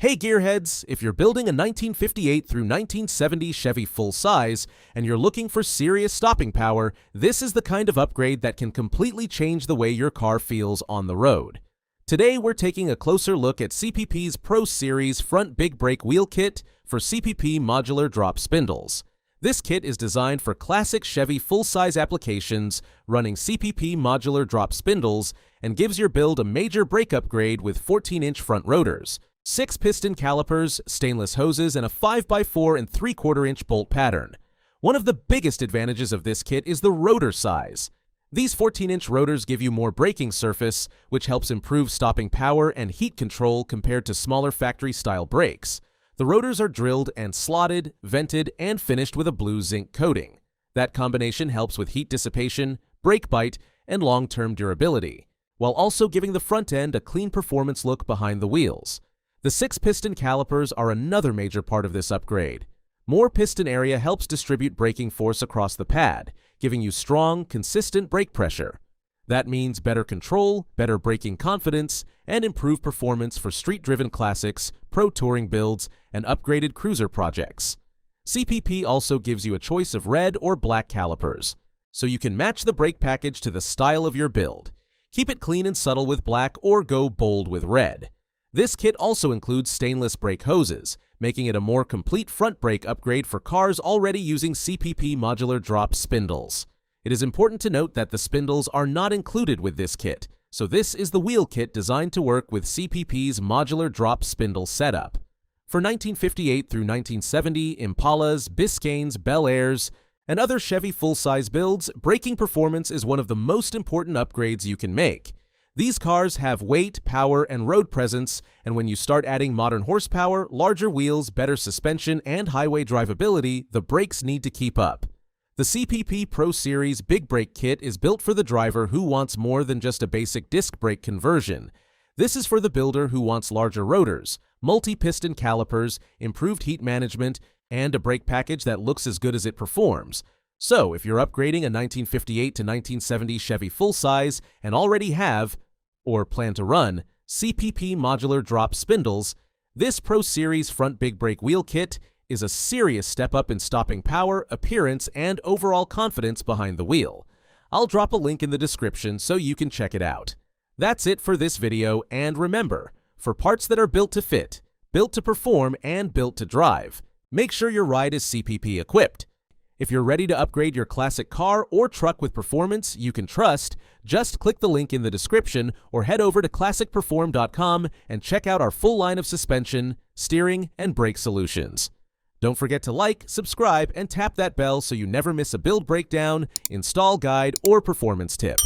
Hey gearheads, if you're building a 1958 through 1970 Chevy Full Size and you're looking for serious stopping power, this is the kind of upgrade that can completely change the way your car feels on the road. Today we're taking a closer look at CPP's Pro Series front big brake wheel kit for CPP Modular Drop Spindles. This kit is designed for classic Chevy full-size applications running CPP Modular Drop Spindles and gives your build a major brake upgrade with 14-inch front rotors, 6-piston calipers, stainless hoses, and a 5x4 and 3/4-inch bolt pattern. One of the biggest advantages of this kit is the rotor size. These 14-inch rotors give you more braking surface, which helps improve stopping power and heat control compared to smaller factory-style brakes. The rotors are drilled and slotted, vented, and finished with a blue zinc coating. That combination helps with heat dissipation, brake bite, and long-term durability, while also giving the front end a clean performance look behind the wheels. The 6-piston calipers are another major part of this upgrade. More piston area helps distribute braking force across the pad, giving you strong, consistent brake pressure. That means better control, better braking confidence, and improved performance for street-driven classics, pro touring builds, and upgraded cruiser projects. CPP also gives you a choice of red or black calipers, so you can match the brake package to the style of your build. Keep it clean and subtle with black or go bold with red. This kit also includes stainless brake hoses, making it a more complete front brake upgrade for cars already using CPP Modular Drop Spindles. It is important to note that the spindles are not included with this kit, so this is the wheel kit designed to work with CPP's Modular Drop Spindle setup. For 1958 through 1970 Impalas, Biscaynes, Bel Airs, and other Chevy full-size builds, braking performance is one of the most important upgrades you can make. These cars have weight, power, and road presence, and when you start adding modern horsepower, larger wheels, better suspension, and highway drivability, the brakes need to keep up. The CPP Pro Series Big Brake Kit is built for the driver who wants more than just a basic disc brake conversion. This is for the builder who wants larger rotors, multi-piston calipers, improved heat management, and a brake package that looks as good as it performs. So, if you're upgrading a 1958 to 1970 Chevy Full Size and already have, or plan to run, CPP Modular Drop Spindles, this Pro Series front big brake wheel kit is a serious step up in stopping power, appearance, and overall confidence behind the wheel. I'll drop a link in the description so you can check it out. That's it for this video, and remember, for parts that are built to fit, built to perform, and built to drive, make sure your ride is CPP equipped. If you're ready to upgrade your classic car or truck with performance you can trust, just click the link in the description or head over to classicperform.com and check out our full line of suspension, steering, and brake solutions. Don't forget to like, subscribe, and tap that bell so you never miss a build breakdown, install guide, or performance tip.